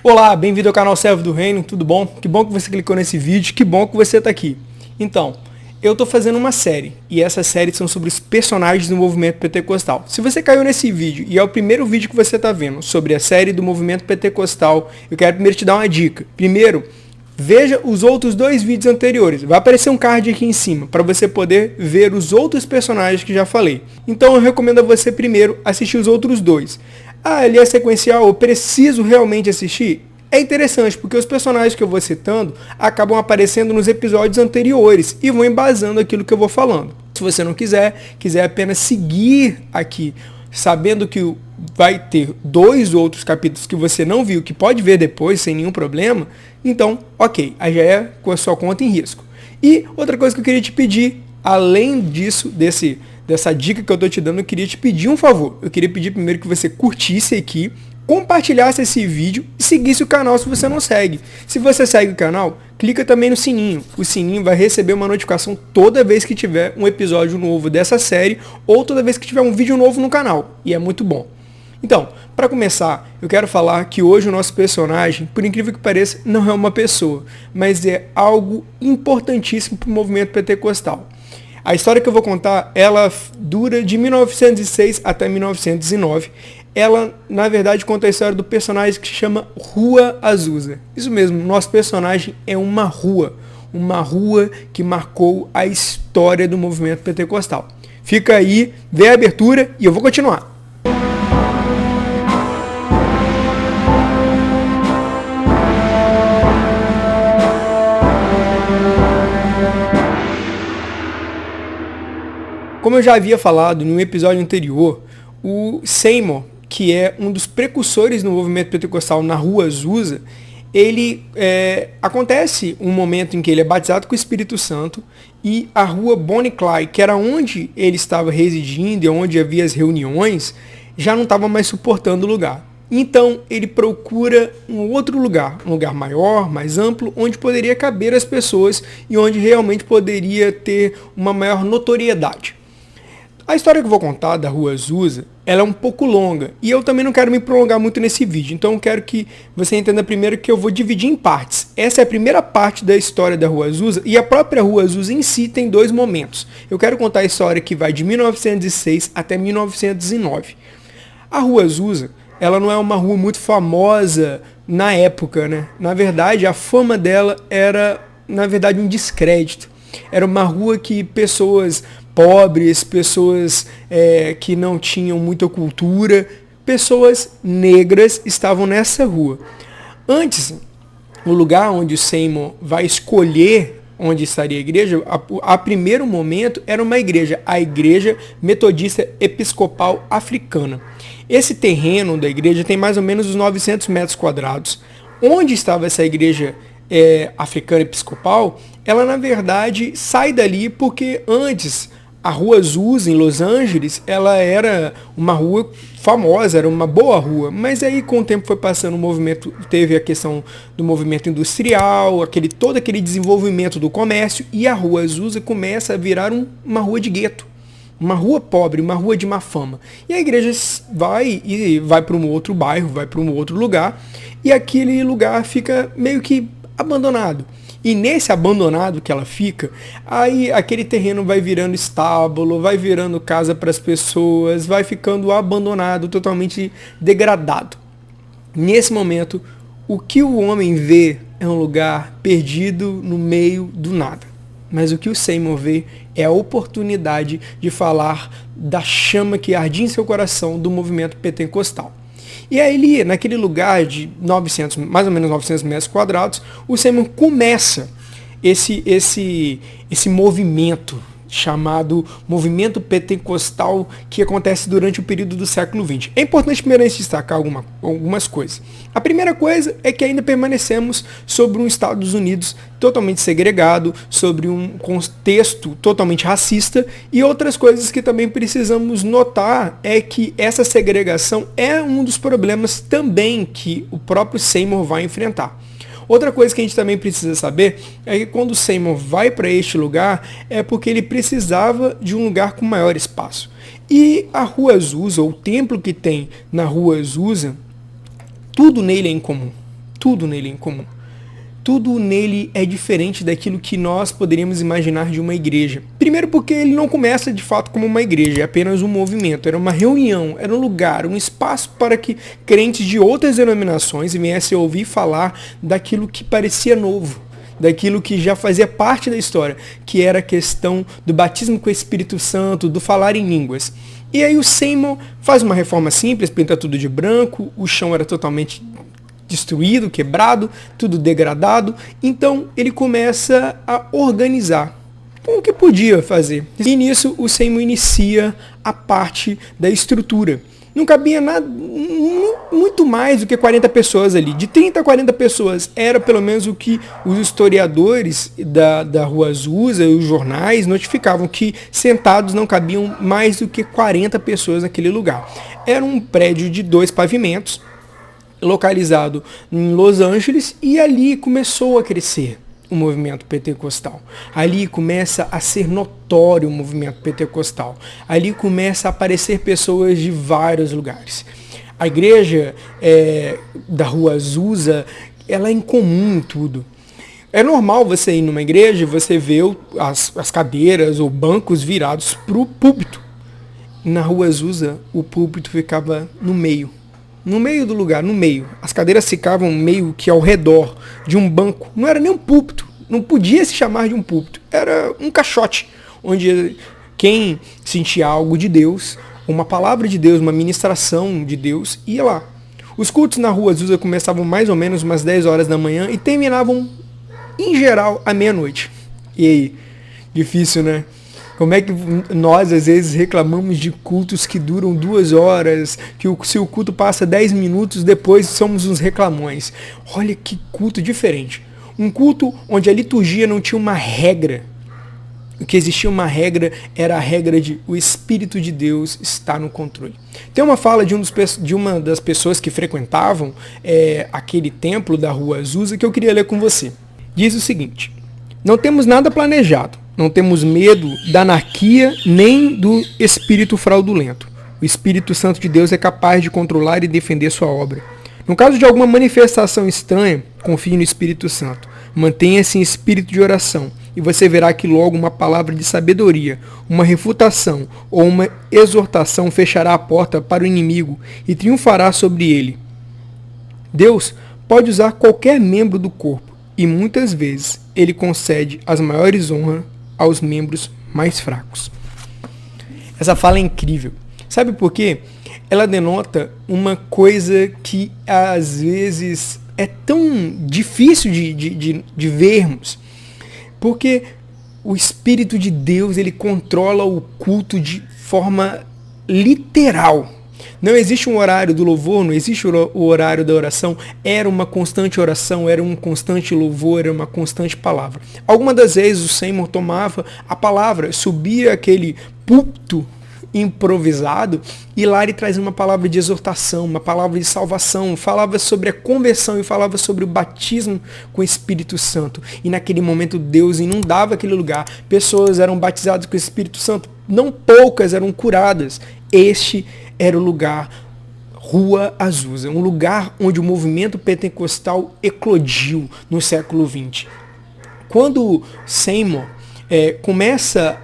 Olá, bem-vindo ao canal Servo do Reino, tudo bom? Que bom que você clicou nesse vídeo, que bom que você está aqui. Então, eu estou fazendo uma série, e essa série são sobre os personagens do movimento pentecostal. Se você caiu nesse vídeo, e é o primeiro vídeo que você está vendo sobre a série do movimento pentecostal, eu quero primeiro te dar uma dica. Primeiro, veja os outros dois vídeos anteriores. Vai aparecer um card aqui em cima, para você poder ver os outros personagens que já falei. Então eu recomendo a você primeiro assistir os outros dois. Ah, ele é sequencial, eu preciso realmente assistir? É interessante, porque os personagens que eu vou citando acabam aparecendo nos episódios anteriores e vão embasando aquilo que eu vou falando. Se você não quiser apenas seguir aqui, sabendo que vai ter dois outros capítulos que você não viu, que pode ver depois, sem nenhum problema, então, ok, aí já é com a sua conta em risco. E outra coisa que eu queria te pedir, além disso, dessa dica que eu estou te dando, eu queria te pedir um favor. Eu queria pedir primeiro que você curtisse aqui, compartilhasse esse vídeo e seguisse o canal se você não segue. Se você segue o canal, clica também no sininho. O sininho vai receber uma notificação toda vez que tiver um episódio novo dessa série ou toda vez que tiver um vídeo novo no canal. E é muito bom. Então, para começar, eu quero falar que hoje o nosso personagem, por incrível que pareça, não é uma pessoa, mas é algo importantíssimo para o movimento pentecostal. A história que eu vou contar, ela dura de 1906 até 1909. Ela, na verdade, conta a história do personagem que se chama Rua Azusa. Isso mesmo, nosso personagem é uma rua que marcou a história do movimento pentecostal. Fica aí, vê a abertura e eu vou continuar. Como eu já havia falado no episódio anterior, o Seymour, que é um dos precursores no movimento pentecostal na Rua Azusa, acontece um momento em que ele é batizado com o Espírito Santo e a Rua Bonnie Clay, que era onde ele estava residindo e onde havia as reuniões, já não estava mais suportando o lugar. Então ele procura um outro lugar, um lugar maior, mais amplo, onde poderia caber as pessoas e onde realmente poderia ter uma maior notoriedade. A história que eu vou contar da Rua Azusa, ela é um pouco longa e eu também não quero me prolongar muito nesse vídeo, então eu quero que você entenda primeiro que eu vou dividir em partes. Essa é a primeira parte da história da Rua Azusa e a própria Rua Azusa em si tem dois momentos. Eu quero contar a história que vai de 1906 até 1909. A Rua Azusa, ela não é uma rua muito famosa na época, né? Na verdade, a fama dela era, um descrédito. Era uma rua que pessoas pobres, pessoas que não tinham muita cultura, pessoas negras estavam nessa rua. Antes, o lugar onde o Seymour vai escolher onde estaria a igreja, a primeiro momento era uma igreja, a Igreja Metodista Episcopal Africana. Esse terreno da igreja tem mais ou menos os 900 metros quadrados. Onde estava essa igreja africana episcopal, ela na verdade sai dali porque antes a Rua Azusa em Los Angeles, ela era uma rua famosa, era uma boa rua, mas aí com o tempo foi passando o movimento, teve a questão do movimento industrial, todo aquele desenvolvimento do comércio, e a Rua Azusa começa a virar uma rua de gueto, uma rua pobre, uma rua de má fama. E a igreja vai para um outro bairro, vai para um outro lugar, e aquele lugar fica meio que abandonado. E nesse abandonado que ela fica, aí aquele terreno vai virando estábulo, vai virando casa para as pessoas, vai ficando abandonado, totalmente degradado. Nesse momento, o que o homem vê é um lugar perdido no meio do nada. Mas o que o Seymour vê é a oportunidade de falar da chama que ardia em seu coração do movimento pentecostal. E aí, naquele lugar de mais ou menos 900 metros quadrados, o Seymour começa esse movimento chamado movimento pentecostal que acontece durante o período do século XX. É importante primeiro destacar algumas coisas. A primeira coisa é que ainda permanecemos sobre um Estados Unidos totalmente segregado, sobre um contexto totalmente racista, e outras coisas que também precisamos notar é que essa segregação é um dos problemas também que o próprio Seymour vai enfrentar. Outra coisa que a gente também precisa saber é que quando o Seymour vai para este lugar é porque ele precisava de um lugar com maior espaço. E a Rua Azusa, o templo que tem na Rua Azusa, tudo nele é incomum. Tudo nele é incomum. Tudo nele é diferente daquilo que nós poderíamos imaginar de uma igreja. Primeiro porque ele não começa de fato como uma igreja, é apenas um movimento, era uma reunião, era um lugar, um espaço para que crentes de outras denominações viessem a ouvir falar daquilo que parecia novo, daquilo que já fazia parte da história, que era a questão do batismo com o Espírito Santo, do falar em línguas. E aí o Seymour faz uma reforma simples, pinta tudo de branco, o chão era totalmente destruído, quebrado, tudo degradado. Então ele começa a organizar com o que podia fazer. E nisso o Seymour inicia a parte da estrutura. Não cabia nada, muito mais do que 40 pessoas ali. De 30 a 40 pessoas era pelo menos o que os historiadores da Rua Azusa e os jornais notificavam, que sentados não cabiam mais do que 40 pessoas naquele lugar. Era um prédio de 2 pavimentos, localizado em Los Angeles, e ali começou a crescer o movimento pentecostal. Ali começa a ser notório o movimento pentecostal. Ali começa a aparecer pessoas de vários lugares. A igreja da Rua Azusa, ela é incomum em tudo. É normal você ir numa igreja e você ver as cadeiras ou bancos virados para o púlpito. Na Rua Azusa, o púlpito ficava no meio do lugar, no meio. As cadeiras ficavam meio que ao redor de um banco. Não era nem um púlpito. Não podia se chamar de um púlpito. Era um caixote, onde quem sentia algo de Deus, uma palavra de Deus, uma ministração de Deus, ia lá. Os cultos na Rua Azusa começavam mais ou menos umas 10 horas da manhã e terminavam, em geral, à meia-noite. E aí? Difícil, né? Como é que nós, às vezes, reclamamos de cultos que duram 2 horas, que se o culto passa 10 minutos, depois somos uns reclamões. Olha que culto diferente. Um culto onde a liturgia não tinha uma regra. O que existia uma regra era a regra de o Espírito de Deus está no controle. Tem uma fala de uma das pessoas que frequentavam aquele templo da Rua Azusa que eu queria ler com você. Diz o seguinte: não temos nada planejado. Não temos medo da anarquia nem do espírito fraudulento. O Espírito Santo de Deus é capaz de controlar e defender sua obra. No caso de alguma manifestação estranha, confie no Espírito Santo. Mantenha-se em espírito de oração e você verá que logo uma palavra de sabedoria, uma refutação ou uma exortação fechará a porta para o inimigo e triunfará sobre ele. Deus pode usar qualquer membro do corpo e muitas vezes ele concede as maiores honras aos membros mais fracos. Essa fala é incrível. Sabe por quê? Ela denota uma coisa que às vezes é tão difícil de vermos. Porque o Espírito de Deus, ele controla o culto de forma literal. Não existe um horário do louvor, não existe o horário da oração. Era uma constante oração, era um constante louvor, era uma constante palavra. Algumas das vezes o Seymour tomava a palavra, subia aquele púlpito improvisado e lá ele trazia uma palavra de exortação, uma palavra de salvação, falava sobre a conversão e falava sobre o batismo com o Espírito Santo. E naquele momento Deus inundava aquele lugar. Pessoas eram batizadas com o Espírito Santo, não poucas eram curadas. Este era o lugar Rua Azusa, um lugar onde o movimento pentecostal eclodiu no século XX. Quando Seymour começa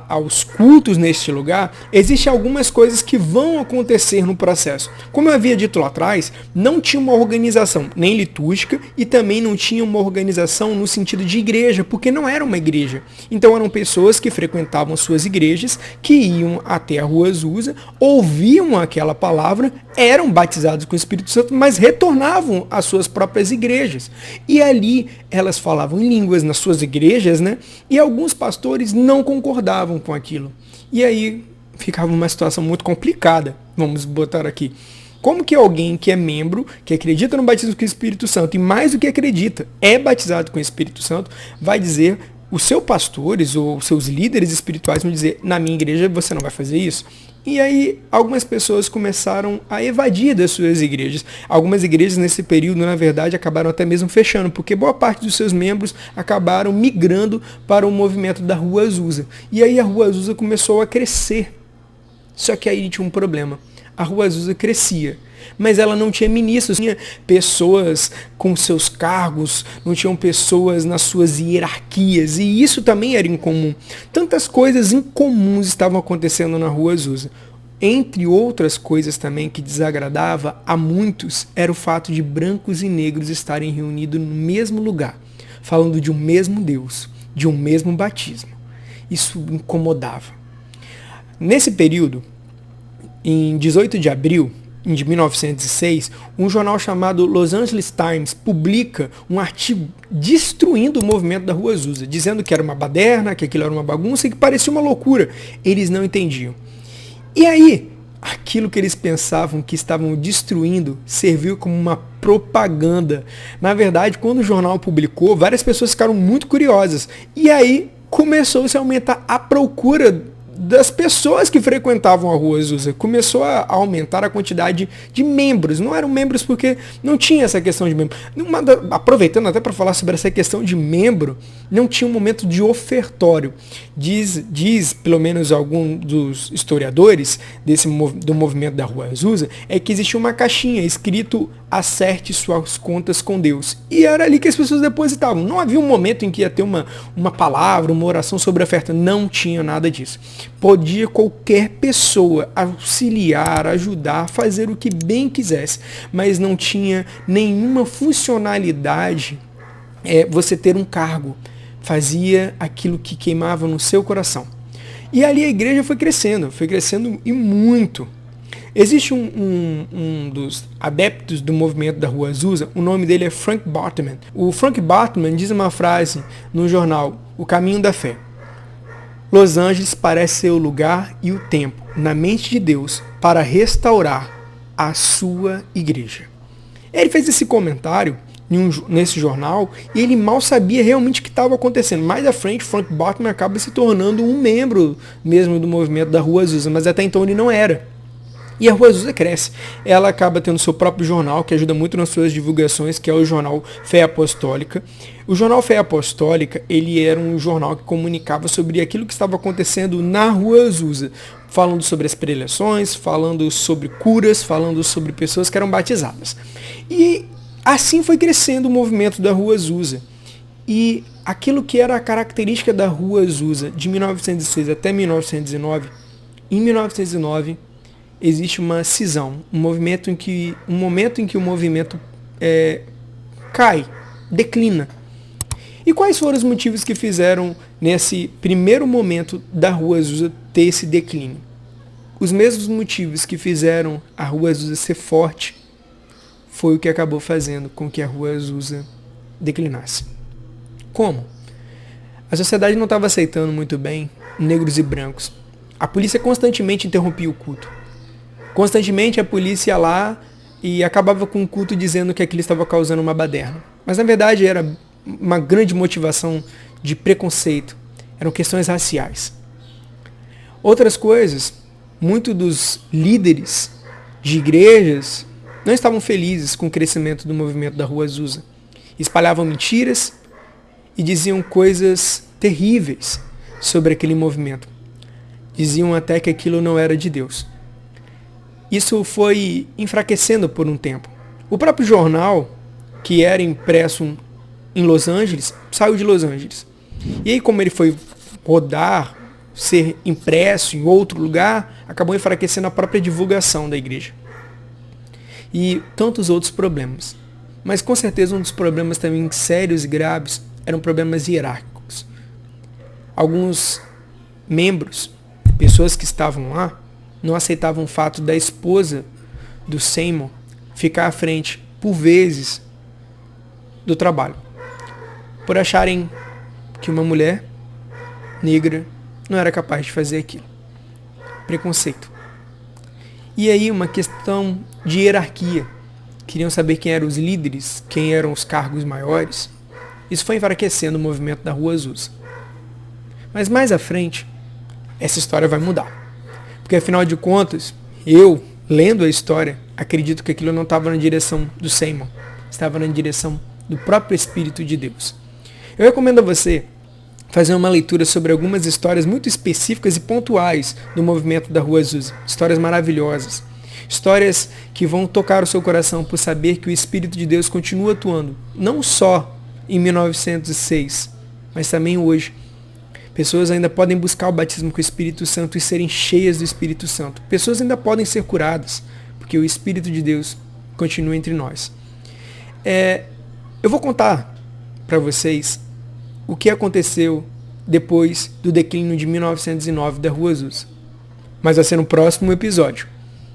aos cultos neste lugar, existem algumas coisas que vão acontecer no processo. Como eu havia dito lá atrás, não tinha uma organização nem litúrgica e também não tinha uma organização no sentido de igreja, porque não era uma igreja. Então eram pessoas que frequentavam suas igrejas, que iam até a Rua Azusa, ouviam aquela palavra, eram batizados com o Espírito Santo, mas retornavam às suas próprias igrejas. E ali elas falavam em línguas nas suas igrejas, né? E alguns pastores não concordavam com aquilo. E aí ficava uma situação muito complicada, vamos botar aqui. Como que alguém que é membro, que acredita no batismo com o Espírito Santo, e mais do que acredita, é batizado com o Espírito Santo, vai dizer, os seus pastores ou seus líderes espirituais vão dizer, na minha igreja você não vai fazer isso? E aí algumas pessoas começaram a evadir das suas igrejas. Algumas igrejas nesse período, na verdade, acabaram até mesmo fechando, porque boa parte dos seus membros acabaram migrando para o movimento da Rua Azusa. E aí a Rua Azusa começou a crescer. Só que aí tinha um problema. A Rua Azusa crescia. mas ela não tinha ministros, tinha pessoas com seus cargos, não tinham pessoas nas suas hierarquias, e isso também era incomum. Tantas coisas incomuns estavam acontecendo na Rua Azusa. Entre outras coisas também que desagradava a muitos, era o fato de brancos e negros estarem reunidos no mesmo lugar, falando de um mesmo Deus, de um mesmo batismo. Isso incomodava. Nesse período, em 18 de abril de 1906, um jornal chamado Los Angeles Times publica um artigo destruindo o movimento da Rua Azusa, dizendo que era uma baderna, que aquilo era uma bagunça e que parecia uma loucura. Eles não entendiam. E aí, aquilo que eles pensavam que estavam destruindo serviu como uma propaganda. Na verdade, quando o jornal publicou, várias pessoas ficaram muito curiosas. E aí começou-se a aumentar a procura das pessoas que frequentavam a Rua Azusa. Começou a aumentar a quantidade de membros. Não eram membros porque não tinha essa questão de membro. Aproveitando até para falar sobre essa questão de membro, não tinha um momento de ofertório. Diz pelo menos algum dos historiadores do movimento da Rua Azusa, é que existia uma caixinha escrito acerte suas contas com Deus. E era ali que as pessoas depositavam. Não havia um momento em que ia ter uma palavra, uma oração sobre a oferta. Não tinha nada disso. Podia qualquer pessoa auxiliar, ajudar, fazer o que bem quisesse. Mas não tinha nenhuma funcionalidade você ter um cargo. Fazia aquilo que queimava no seu coração. E ali a igreja foi crescendo e muito. Existe um dos adeptos do movimento da Rua Azusa, o nome dele é Frank Bartman. O Frank Bartman diz uma frase no jornal O Caminho da Fé. Los Angeles parece ser o lugar e o tempo, na mente de Deus, para restaurar a sua igreja. Ele fez esse comentário nesse jornal e ele mal sabia realmente o que estava acontecendo. Mais à frente, Frank Bartman acaba se tornando um membro mesmo do movimento da Rua Azusa, mas até então ele não era. E a Rua Azusa cresce. Ela acaba tendo seu próprio jornal, que ajuda muito nas suas divulgações, que é o jornal Fé Apostólica. O jornal Fé Apostólica, ele era um jornal que comunicava sobre aquilo que estava acontecendo na Rua Azusa, falando sobre as preleções, falando sobre curas, falando sobre pessoas que eram batizadas. E assim foi crescendo o movimento da Rua Azusa. E aquilo que era a característica da Rua Azusa de 1906 até 1909, em 1909, existe uma cisão, um momento em que o movimento cai, declina. E quais foram os motivos que fizeram nesse primeiro momento da Rua Azusa ter esse declínio? Os mesmos motivos que fizeram a Rua Azusa ser forte foi o que acabou fazendo com que a Rua Azusa declinasse. Como? A sociedade não estava aceitando muito bem negros e brancos. A polícia constantemente interrompia o culto. Constantemente a polícia ia lá e acabava com o culto dizendo que aquilo estava causando uma baderna. Mas na verdade era uma grande motivação de preconceito. Eram questões raciais. Outras coisas, muitos dos líderes de igrejas não estavam felizes com o crescimento do movimento da Rua Azusa. Espalhavam mentiras e diziam coisas terríveis sobre aquele movimento. Diziam até que aquilo não era de Deus. Isso foi enfraquecendo por um tempo. O próprio jornal, que era impresso em Los Angeles, saiu de Los Angeles. E aí, como ele foi rodar, ser impresso em outro lugar, acabou enfraquecendo a própria divulgação da igreja. E tantos outros problemas. Mas com certeza um dos problemas também sérios e graves eram problemas hierárquicos. Alguns membros, pessoas que estavam lá, não aceitavam o fato da esposa do Seymour ficar à frente, por vezes, do trabalho. Por acharem que uma mulher negra não era capaz de fazer aquilo. Preconceito. E aí uma questão de hierarquia. Queriam saber quem eram os líderes, quem eram os cargos maiores. Isso foi enfraquecendo o movimento da Rua Azusa. Mas mais à frente, essa história vai mudar. Porque afinal de contas, eu, lendo a história, acredito que aquilo não estava na direção do Seymour. Estava na direção do próprio Espírito de Deus. Eu recomendo a você fazer uma leitura sobre algumas histórias muito específicas e pontuais do movimento da Rua Azusa. Histórias maravilhosas. Histórias que vão tocar o seu coração por saber que o Espírito de Deus continua atuando, não só em 1906, mas também hoje. Pessoas ainda podem buscar o batismo com o Espírito Santo e serem cheias do Espírito Santo. Pessoas ainda podem ser curadas, porque o Espírito de Deus continua entre nós. Eu vou contar para vocês o que aconteceu depois do declínio de 1909 da Rua Azusa. Mas vai ser no próximo episódio.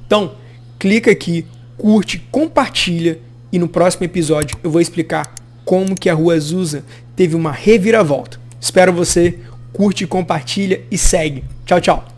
Então, clica aqui, curte, compartilha e no próximo episódio eu vou explicar como que a Rua Azusa teve uma reviravolta. Espero você, curte, compartilha e segue. Tchau, tchau.